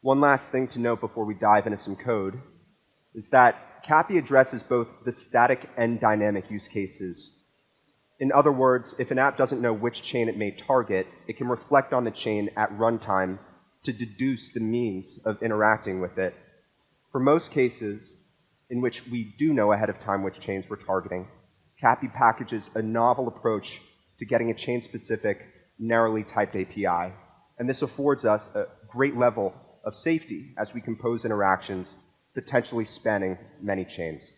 One last thing to note before we dive into some code is that Capi addresses both the static and dynamic use cases. In other words, if an app doesn't know which chain it may target, it can reflect on the chain at runtime to deduce the means of interacting with it. For most cases in which we do know ahead of time which chains we're targeting, Capi packages a novel approach to getting a chain-specific, narrowly typed API. And this affords us a great level of safety as we compose interactions potentially spanning many chains.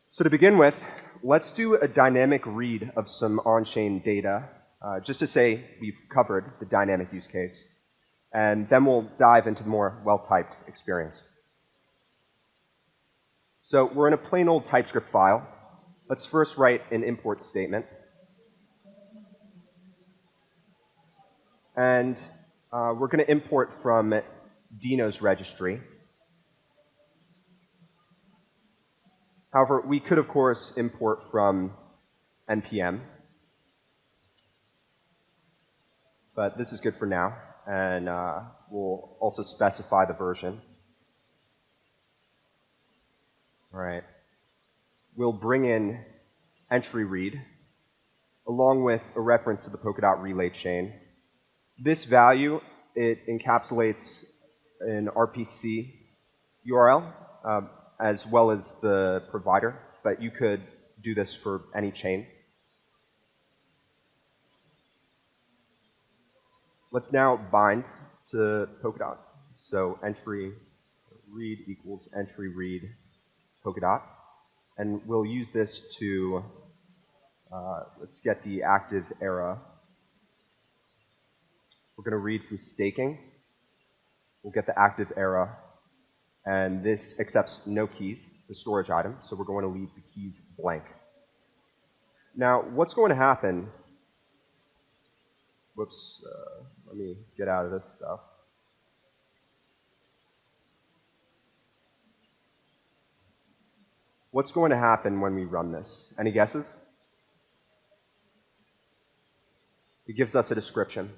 So to begin with, let's do a dynamic read of some on-chain data, just to say we've covered the dynamic use case. And then we'll dive into more well-typed experience. So we're in a plain old TypeScript file. Let's first write an import statement. And we're going to import from Dino's registry. However, we could, of course, import from npm. But this is good for now. And we'll also specify the version. All right. We'll bring in entry read, along with a reference to the Polkadot relay chain. This value, it encapsulates an RPC URL, as well as the provider, but you could do this for any chain. Let's now bind to Polkadot. So entry read equals entry read Polkadot. And we'll use this to, let's get the active era. We're going to read from staking. We'll get the active era. And this accepts no keys. It's a storage item, so we're going to leave the keys blank. Now, what's going to happen? Whoops, let me get out of this stuff. What's going to happen when we run this? Any guesses? It gives us a description.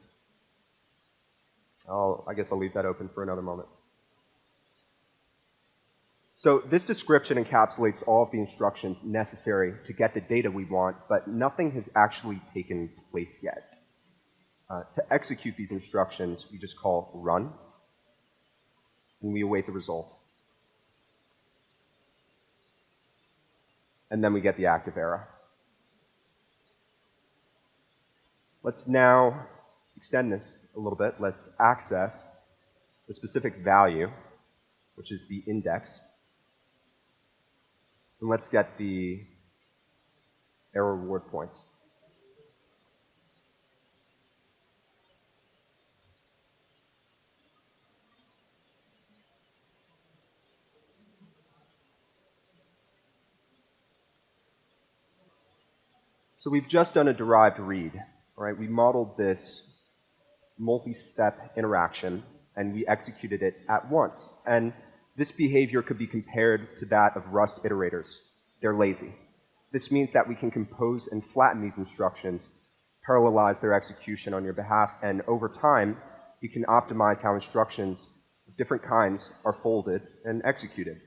I guess I'll leave that open for another moment. So this description encapsulates all of the instructions necessary to get the data we want, but nothing has actually taken place yet. To execute these instructions, we just call run, and we await the result. And then we get the active era. Let's now extend this a little bit. Let's access the specific value, which is the index. And let's get the error reward points. So we've just done a derived read. All right, we modeled this multi-step interaction, and we executed it at once. And this behavior could be compared to that of Rust iterators. They're lazy. This means that we can compose and flatten these instructions, parallelize their execution on your behalf, and over time, you can optimize how instructions of different kinds are folded and executed.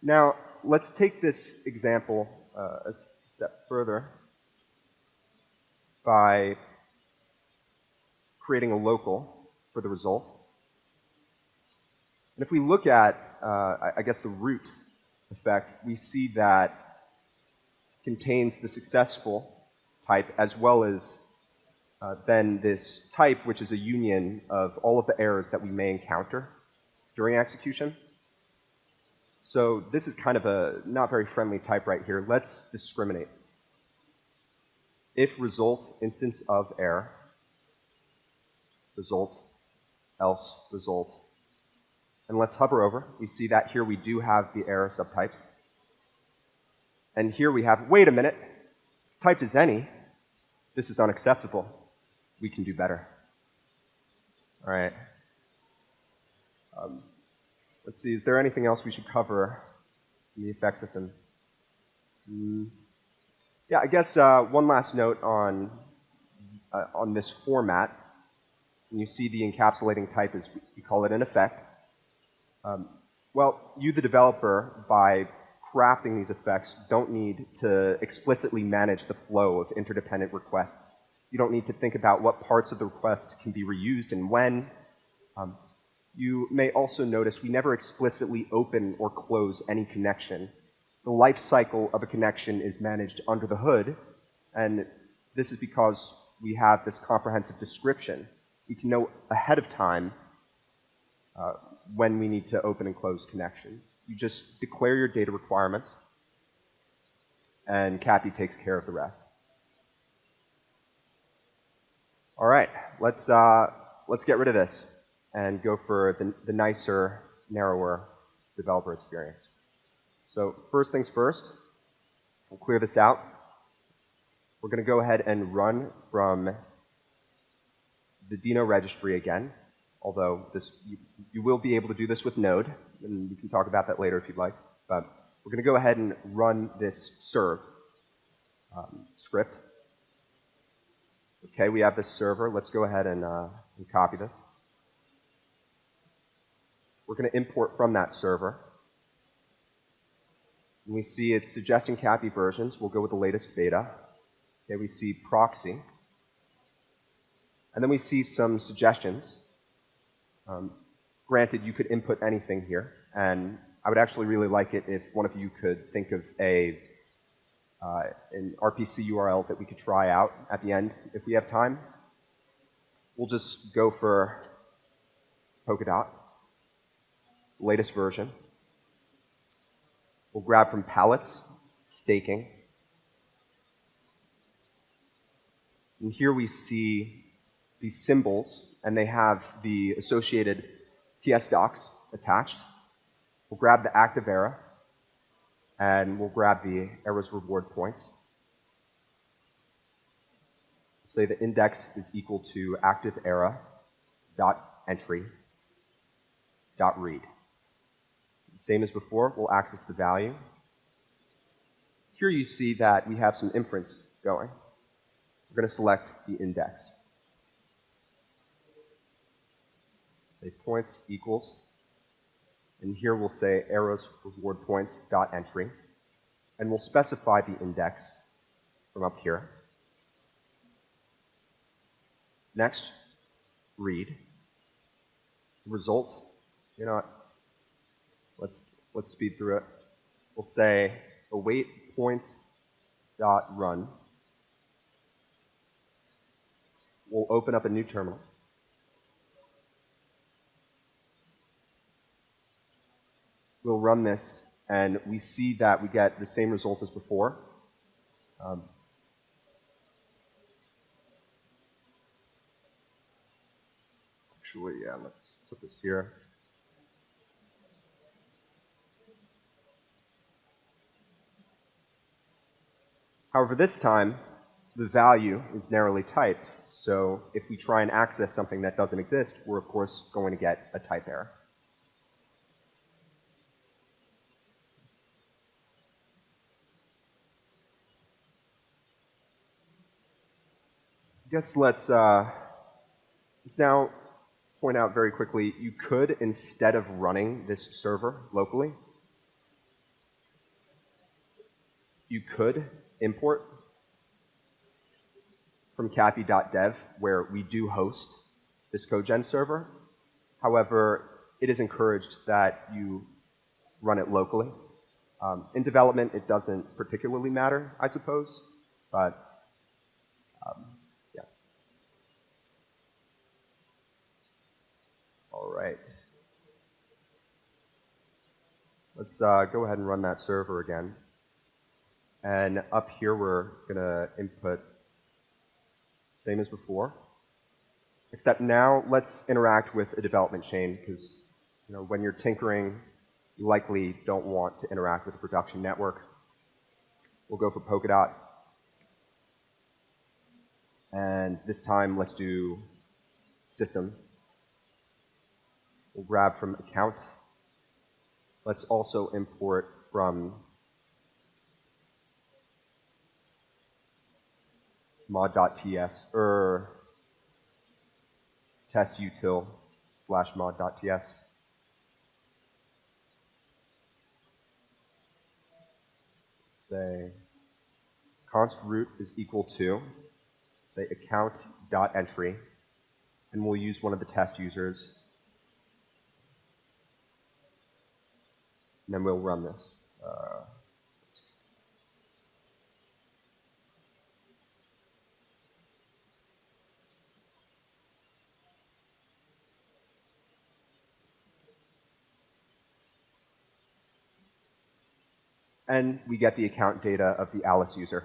Now, let's take this example a step further by creating a local for the result. And if we look at, I guess, the root effect, we see that contains the successful type as well as then this type, which is a union of all of the errors that we may encounter during execution. So this is kind of a not very friendly type right here. Let's discriminate. If result instance of error, result, else, result. And let's hover over. We see that here we do have the error subtypes. And here we have, wait a minute, it's typed as any. This is unacceptable. We can do better. All right. Let's see, is there anything else we should cover in the effect system? Yeah, I guess one last note on this format. And you see the encapsulating type is, we call it an effect. Well, you, the developer, by crafting these effects, don't need to explicitly manage the flow of interdependent requests. You don't need to think about what parts of the request can be reused and when. You may also notice we never explicitly open or close any connection. The life cycle of a connection is managed under the hood, and this is because we have this comprehensive description. We can know ahead of time when we need to open and close connections. You just declare your data requirements, and Capi takes care of the rest. All right, let's get rid of this and go for the nicer, narrower developer experience. So first things first, we'll clear this out. We're going to go ahead and run from the Dino registry again, although you will be able to do this with Node, and we can talk about that later if you'd like. But we're going to go ahead and run this serve script. Okay, we have this server. Let's go ahead and copy this. We're going to import from that server. And we see it's suggesting Capi versions. We'll go with the latest beta. Okay, we see proxy. And then we see some suggestions. Granted, you could input anything here. And I would actually really like it if one of you could think of an RPC URL that we could try out at the end if we have time. We'll just go for Polkadot, latest version. We'll grab from palettes, staking. And here we see these symbols, and they have the associated TS docs attached. We'll grab the active era, and we'll grab the era's reward points. Say the index is equal to active era dot entry dot read. Same as before, we'll access the value. Here you see that we have some inference going. We're going to select the index. Say points equals, and here we'll say arrows reward points dot entry, and we'll specify the index from up here. Next, read. Result, you know what? Let's speed through it. We'll say await points dot run. We'll open up a new terminal. We'll run this, and we see that we get the same result as before. Actually, yeah, let's put this here. However, this time, the value is narrowly typed. So if we try and access something that doesn't exist, we're of course going to get a type error. I guess let's now point out very quickly, you could, instead of running this server locally, you could import from capi.dev, where we do host this CodeGen server. However, it is encouraged that you run it locally. In development, it doesn't particularly matter, I suppose, but yeah. All right. Let's go ahead and run that server again. And up here, we're going to input same as before, except now let's interact with a development chain, because when you're tinkering, you likely don't want to interact with a production network. We'll go for Polkadot. And this time, let's do system. We'll grab from account. Let's also import from mod.ts, test util /mod.ts. Say const root is equal to, say, account.entry, and we'll use one of the test users, and then we'll run this. And we get the account data of the Alice user.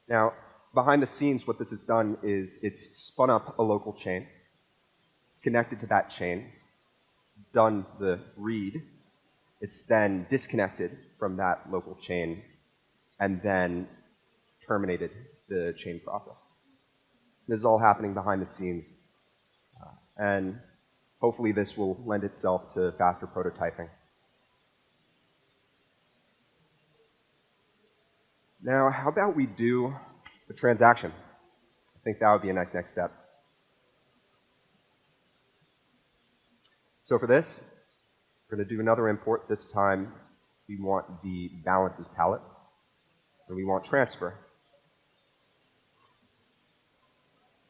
Now, behind the scenes, what this has done is it's spun up a local chain. It's connected to that chain. It's done the read. It's then disconnected from that local chain and then terminated the chain process. This is all happening behind the scenes. And hopefully this will lend itself to faster prototyping. Now, how about we do a transaction? I think that would be a nice next step. So for this, we're going to do another import. This time, we want the balances palette, and we want transfer.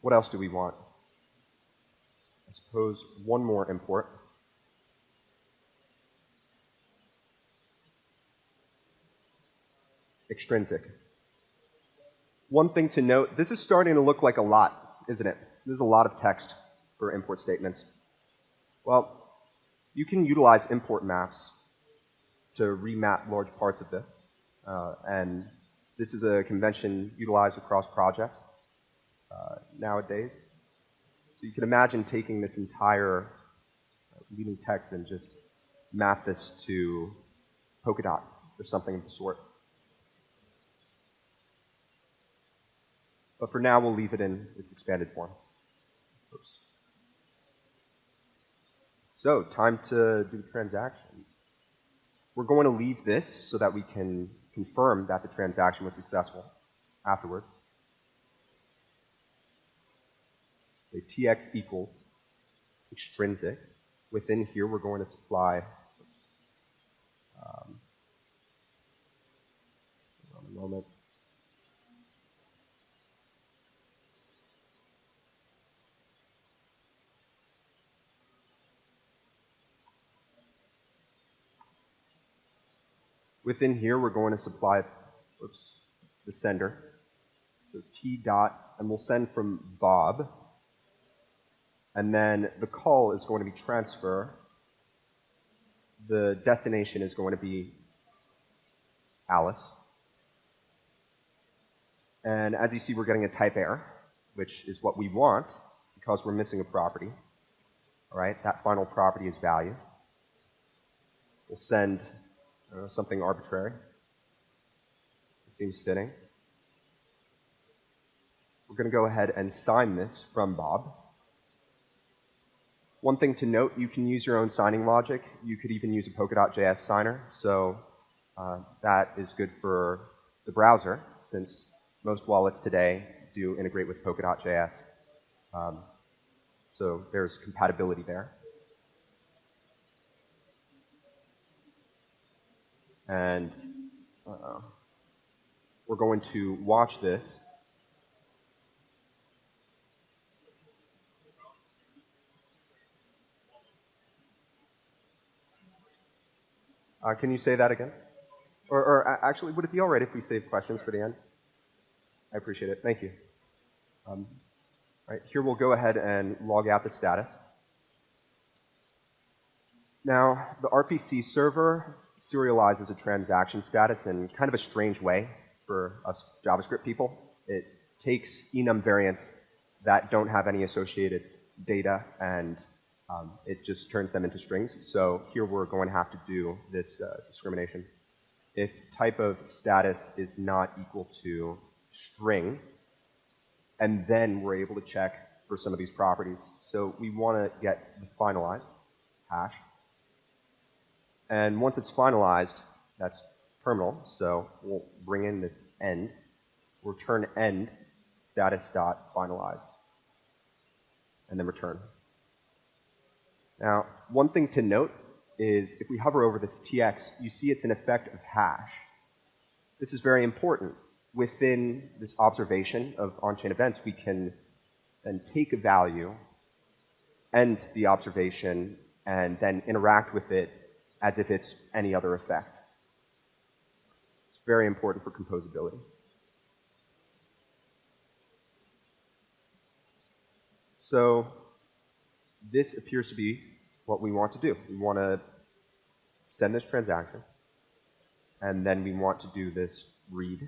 What else do we want? I suppose one more import. Extrinsic. One thing to note, this is starting to look like a lot, isn't it? There's a lot of text for import statements. Well, you can utilize import maps to remap large parts of this. And this is a convention utilized across projects nowadays. So you can imagine taking this entire leading text and just map this to Polkadot or something of the sort. But for now, we'll leave it in its expanded form. Oops. So, time to do the transaction. We're going to leave this so that we can confirm that the transaction was successful afterwards. Say tx equals extrinsic. Within here, we're going to supply a moment. Within here, we're going to supply the sender. So t dot, and we'll send from Bob. And then the call is going to be transfer. The destination is going to be Alice. And as you see, we're getting a type error, which is what we want because we're missing a property. All right, that final property is value. We'll send something arbitrary. It seems fitting. We're going to go ahead and sign this from Bob. One thing to note, you can use your own signing logic. You could even use a Polkadot.js signer. So that is good for the browser, since most wallets today do integrate with Polkadot.js. So there's compatibility there. And we're going to watch this. Can you say that again? Or actually, would it be all right if we save questions for the end? I appreciate it. Thank you. All right, here we'll go ahead and log out the status. Now, the RPC server serializes a transaction status in kind of a strange way for us JavaScript people. It takes enum variants that don't have any associated data and it just turns them into strings. So here we're going to have to do this discrimination. If type of status is not equal to string, and then we're able to check for some of these properties. So we want to get the finalized hash. And once it's finalized, that's terminal. So we'll bring in this end, return end status.finalized. and then return. Now, one thing to note is if we hover over this TX, you see it's an effective hash. This is very important. Within this observation of on-chain events, we can then take a value, end the observation, and then interact with it as if it's any other effect. It's very important for composability. So this appears to be what we want to do. We want to send this transaction, and then we want to do this read,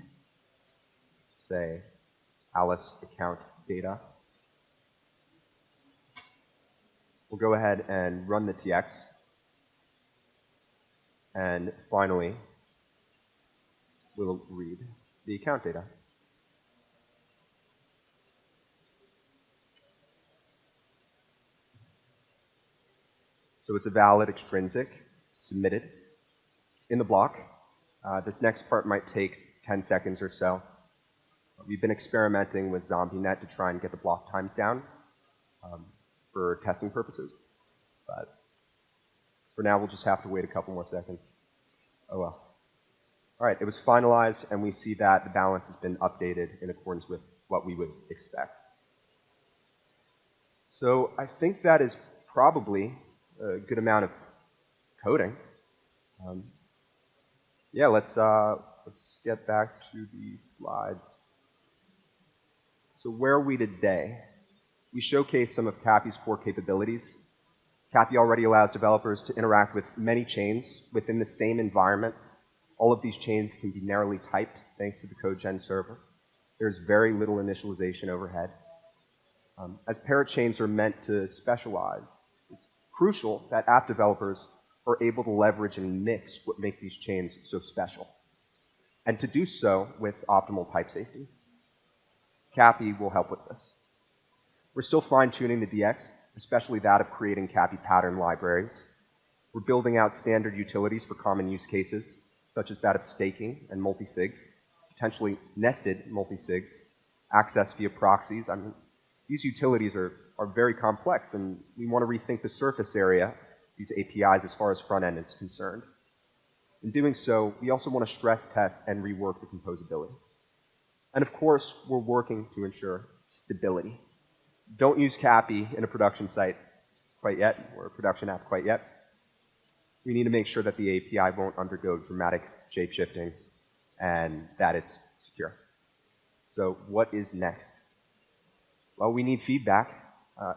say, Alice account data. We'll go ahead and run the TX. And finally, we'll read the account data. So it's a valid extrinsic, submitted. It's in the block. This next part might take 10 seconds or so. We've been experimenting with ZombieNet to try and get the block times down for testing purposes. But for now, we'll just have to wait a couple more seconds. Oh well. All right, it was finalized, and we see that the balance has been updated in accordance with what we would expect. So I think that is probably a good amount of coding. Yeah, let's get back to the slide. So where are we today? We showcased some of Capi's core capabilities. Capi already allows developers to interact with many chains within the same environment. All of these chains can be narrowly typed thanks to the CodeGen server. There's very little initialization overhead. As parent chains are meant to specialize, it's crucial that app developers are able to leverage and mix what makes these chains so special, and to do so with optimal type safety. Capi will help with this. We're still fine-tuning the DX, especially that of creating Capi pattern libraries. We're building out standard utilities for common use cases, such as that of staking and multi-sigs, potentially nested multi-sigs, access via proxies. I mean, these utilities are very complex, and we want to rethink the surface area, these APIs, as far as front end is concerned. In doing so, we also want to stress test and rework the composability. And of course, we're working to ensure stability. Don't use Capi in a production site quite yet, or a production app quite yet. We need to make sure that the API won't undergo dramatic shape-shifting and that it's secure. So what is next? Well, we need feedback.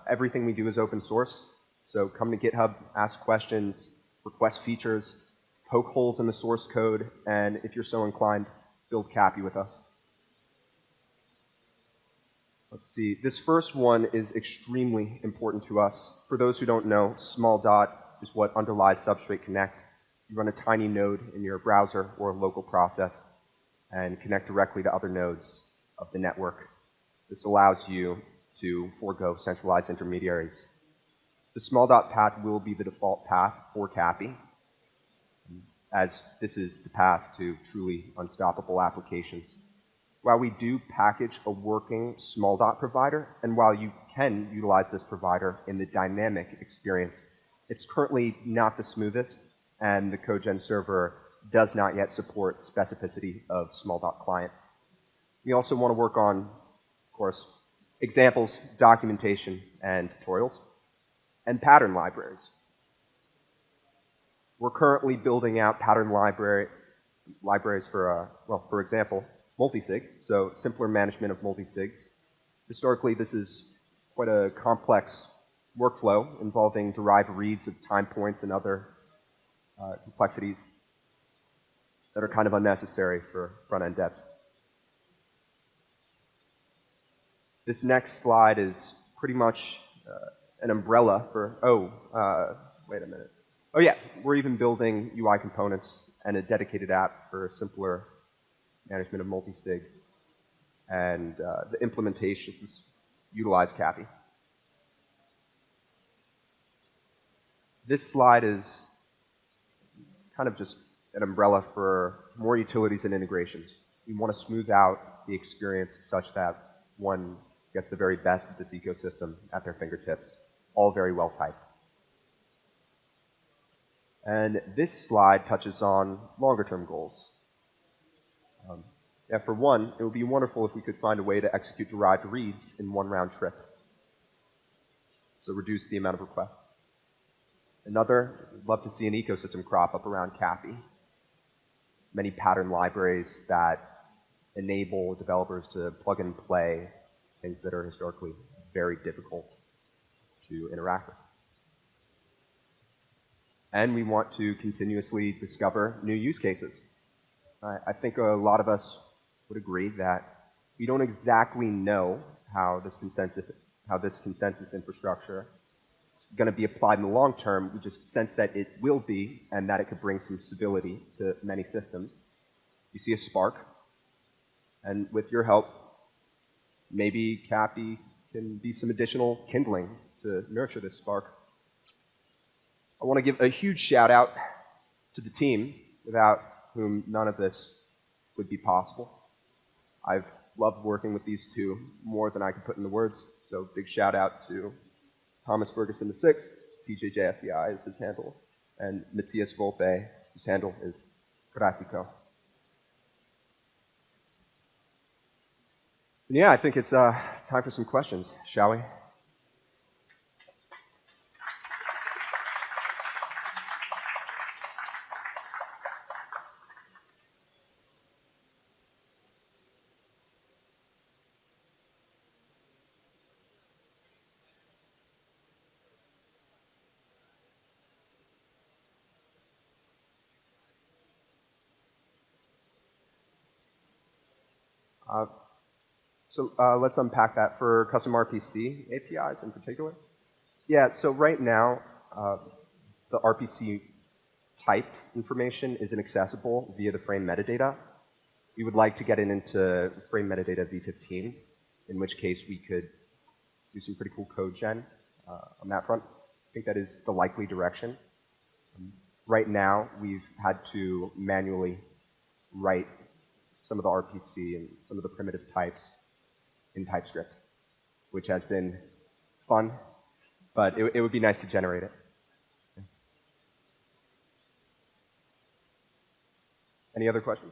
Everything we do is open source. So come to GitHub, ask questions, request features, poke holes in the source code, and if you're so inclined, build Capi with us. Let's see. This first one is extremely important to us. For those who don't know, small dot is what underlies Substrate Connect. You run a tiny node in your browser or a local process and connect directly to other nodes of the network. This allows you to forego centralized intermediaries. The small dot path will be the default path for Capi, as this is the path to truly unstoppable applications. While we do package a working small dot provider, and while you can utilize this provider in the dynamic experience, it's currently not the smoothest, and the CodeGen server does not yet support specificity of small dot client. We also want to work on, of course, examples, documentation, and tutorials, and pattern libraries. We're currently building out pattern libraries for, well, for example, multisig, so simpler management of multisigs. Historically, this is quite a complex workflow involving derived reads of time points and other complexities that are kind of unnecessary for front-end devs. This next slide is pretty much an umbrella for, wait a minute. Oh yeah, we're even building UI components and a dedicated app for simpler management of multi-sig. And the implementations utilize Capi. This slide is kind of just an umbrella for more utilities and integrations. We want to smooth out the experience such that one gets the very best of this ecosystem at their fingertips, all very well typed. And this slide touches on longer-term goals. For one, it would be wonderful if we could find a way to execute derived reads in one round trip, so reduce the amount of requests. Another, I'd love to see an ecosystem crop up around Capi. Many pattern libraries that enable developers to plug and play things that are historically very difficult to interact with. And we want to continuously discover new use cases. I think a lot of us would agree that we don't exactly know how this consensus infrastructure is going to be applied in the long term. We just sense that it will be, and that it could bring some stability to many systems. You see a spark, and with your help, maybe Capi can be some additional kindling to nurture this spark. I want to give a huge shout out to the team, without whom none of this would be possible. I've loved working with these two more than I could put into words, so big shout out to Thomas Ferguson VI, TJJFBI is his handle, and Matthias Volpe, whose handle is Gratico. And yeah, I think it's time for some questions, shall we? So let's unpack that for custom RPC APIs in particular. Yeah, so right now, the RPC type information isn't accessible via the frame metadata. We would like to get it into frame metadata v15, in which case we could do some pretty cool code gen on that front. I think that is the likely direction. Right now, we've had to manually write some of the RPC and some of the primitive types in TypeScript, which has been fun, but it would be nice to generate it. Any other questions?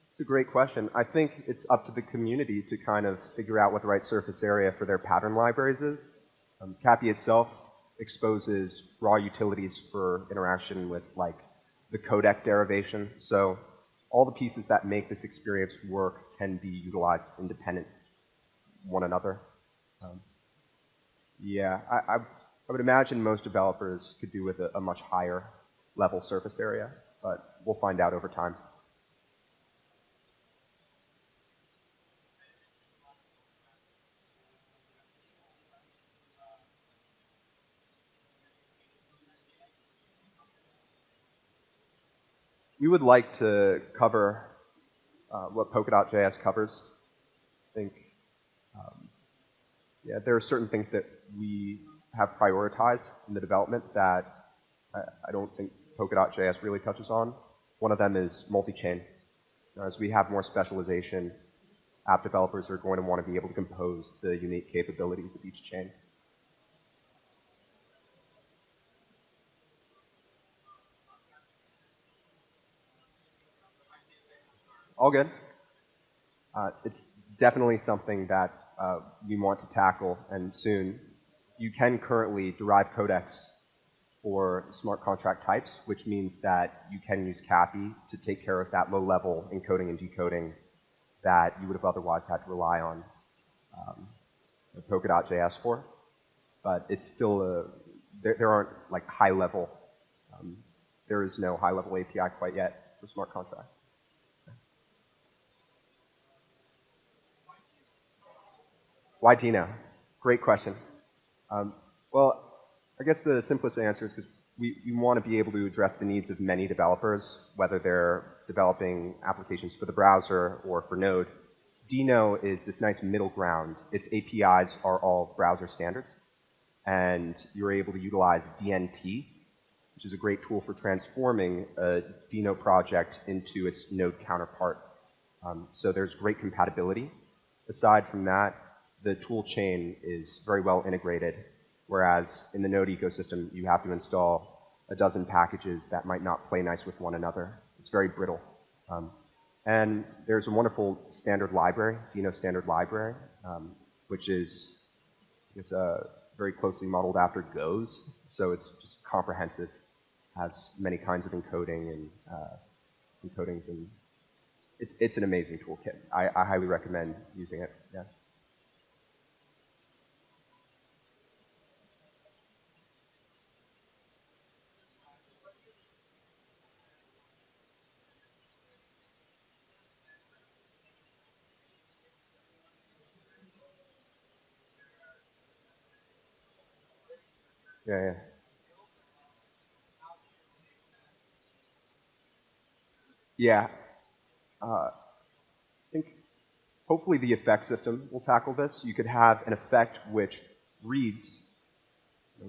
It's a great question. I think it's up to the community to kind of figure out what the right surface area for their pattern libraries is. Capi itself exposes raw utilities for interaction with like the codec derivation. So all the pieces that make this experience work can be utilized independent of one another. Yeah, I would imagine most developers could do with a much higher level surface area, but we'll find out over time. We would like to cover what Polkadot.js covers. I think, yeah, there are certain things that we have prioritized in the development that I don't think Polkadot.js really touches on. One of them is multi-chain. As we have more specialization, app developers are going to want to be able to compose the unique capabilities of each chain. All good. It's definitely something that we want to tackle, and soon. You can currently derive codecs for smart contract types, which means that you can use Capi to take care of that low-level encoding and decoding that you would have otherwise had to rely on Polkadot.js for. But it's still there aren't like high-level. There is no high-level API quite yet for smart contract. Why Dino? Great question. Well, I guess the simplest answer is because we want to be able to address the needs of many developers, whether they're developing applications for the browser or for Node, Dino is this nice middle ground. Its APIs are all browser standards, and you're able to utilize DNT, which is a great tool for transforming a Dino project into its Node counterpart. So there's great compatibility. Aside from that, the tool chain is very well integrated, whereas in the Node ecosystem, you have to install a dozen packages that might not play nice with one another. It's very brittle. And there's a wonderful standard library, Dino standard library, which is, very closely modeled after Go's. So it's just comprehensive, has many kinds of encoding and encodings, and it's an amazing toolkit. I highly recommend using it. Yeah. Yeah, yeah. Yeah. I think hopefully the effect system will tackle this. You could have an effect which reads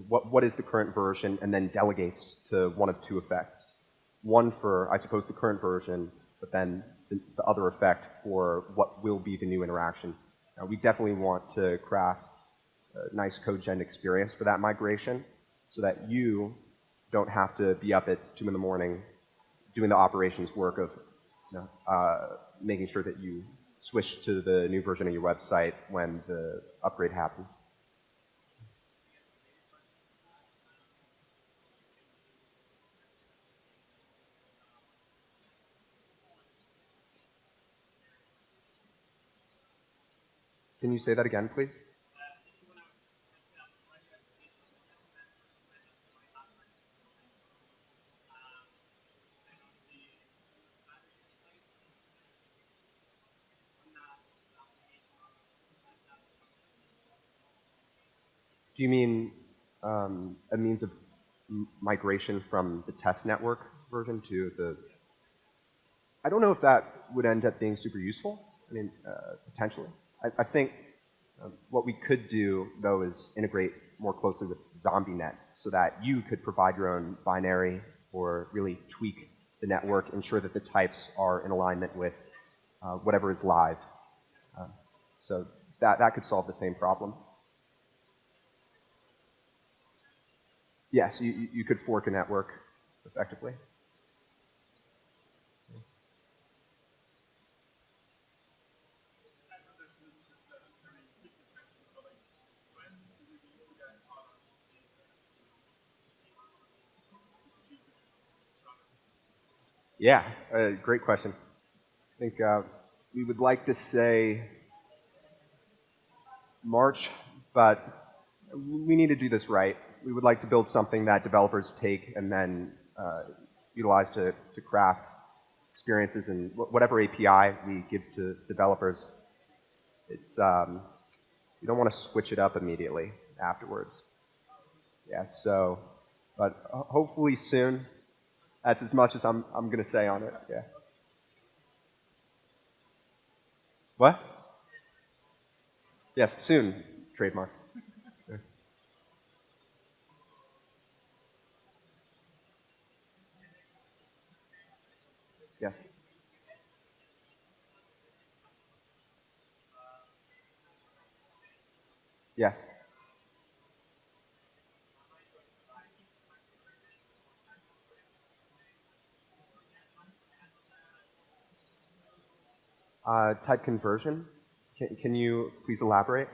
what is the current version and then delegates to one of two effects. One for, I suppose, the current version, but then the other effect for what will be the new interaction. Now, we definitely want to craft a nice code gen experience for that migration so that you don't have to be up at 2 in the morning doing the operations work of making sure that you switch to the new version of your website when the upgrade happens. Can you say that again, please? Do you mean a means of migration from the test network version to the... I don't know if that would end up being super useful. I mean, potentially. I think what we could do, though, is integrate more closely with ZombieNet so that you could provide your own binary or really tweak the network, ensure that the types are in alignment with whatever is live. So that could solve the same problem. Yes, you could fork a network effectively. Yeah, great question. I think we would like to say March, but we need to do this right. We would like to build something that developers take and then utilize to craft experiences, and whatever API we give to developers, it's you don't want to switch it up immediately afterwards. Yeah, so, but hopefully soon. That's as much as I'm going to say on it. Yeah. What? Yes, soon. Trademark. Yes. Yes. Type conversion. Can you please elaborate?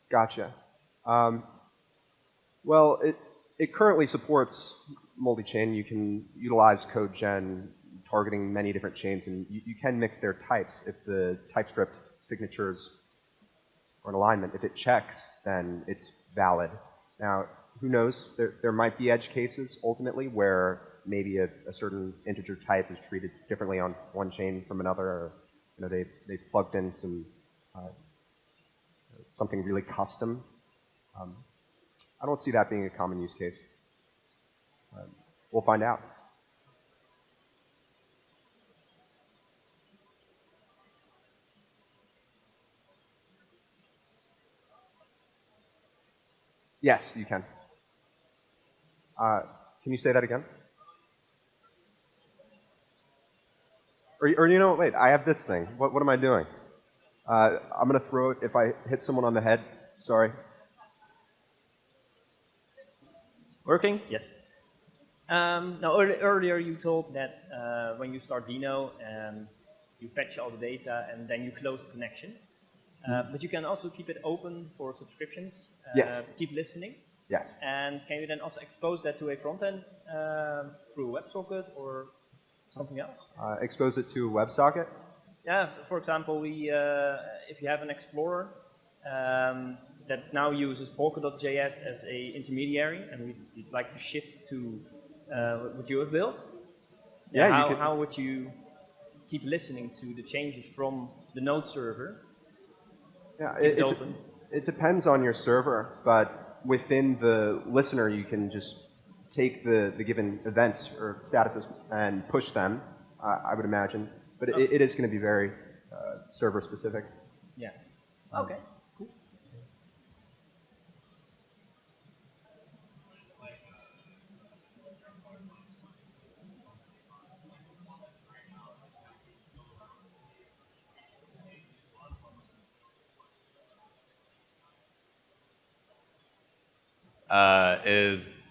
Gotcha. Um, well, it currently supports multi-chain. You can utilize code gen targeting many different chains, and you can mix their types if the TypeScript signatures are in alignment. If it checks, then it's valid. Now, who knows? There might be edge cases ultimately where maybe a certain integer type is treated differently on one chain from another, or they plugged in something really custom. I don't see that being a common use case. We'll find out. Yes, you can. Can you say that again? Or wait, I have this thing. What am I doing? I'm going to throw it if I hit someone on the head. Sorry. Working? Yes. Now, earlier you told that when you start Dino, you fetch all the data and then you close the connection. But you can also keep it open for subscriptions. Yes. Keep listening. Yes. And can you then also expose that to a front end through a WebSocket or something else? Expose it to a WebSocket? Yeah, for example, if you have an Explorer that now uses Polkadot.js as an intermediary, and we'd like to shift to what you have built, how would you keep listening to the changes from the node server? Yeah, it depends on your server, but within the listener, you can just take the given events or statuses and push them, I would imagine. But it is going to be very server specific. Yeah. Okay. Cool. Is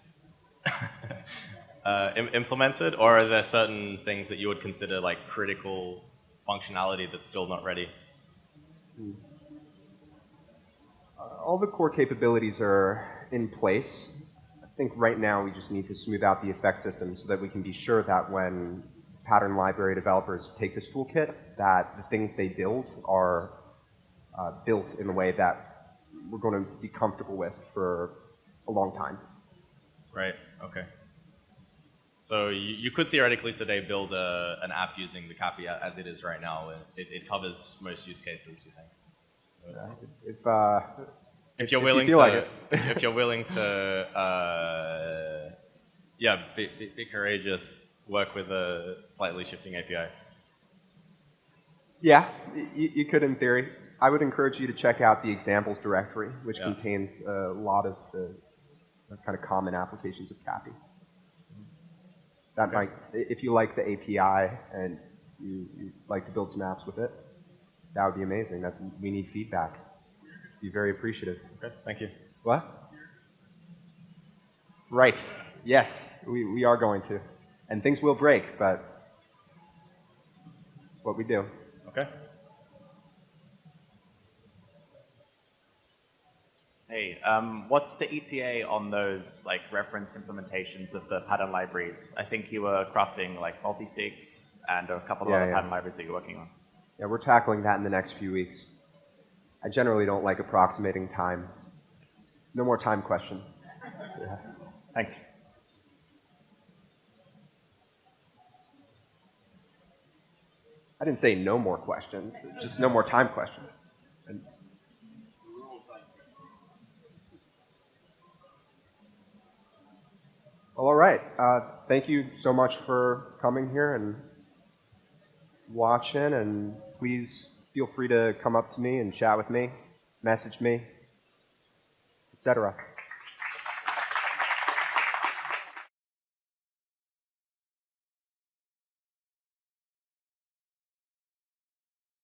implemented, or are there certain things that you would consider like critical functionality that's still not ready? All the core capabilities are in place. I think right now we just need to smooth out the effect system so that we can be sure that when pattern library developers take this toolkit, that the things they build are built in a way that we're going to be comfortable with for a long time. Right, okay. So you could theoretically today build an app using the Capi as it is right now. It covers most use cases, you think? If you're willing to, if you're willing to, yeah, be courageous, work with a slightly shifting API. Yeah, you could in theory. I would encourage you to check out the examples directory, which contains a lot of the kind of common applications of Capi. That might, if you like the API and you like to build some apps with it, that would be amazing. We need feedback. Be very appreciative. Okay, thank you. What? Right. Yes, we are going to. And things will break, but it's what we do. Okay. Hey, what's the ETA on those like reference implementations of the pattern libraries? I think you were crafting like multi-sigs and a couple of other pattern libraries that you're working on. Yeah, we're tackling that in the next few weeks. I generally don't like approximating time. No more time questions. Yeah. Thanks. I didn't say no more questions, just no more time questions. Well, all right. Thank you so much for coming here and watching, and please feel free to come up to me and chat with me, message me, etc.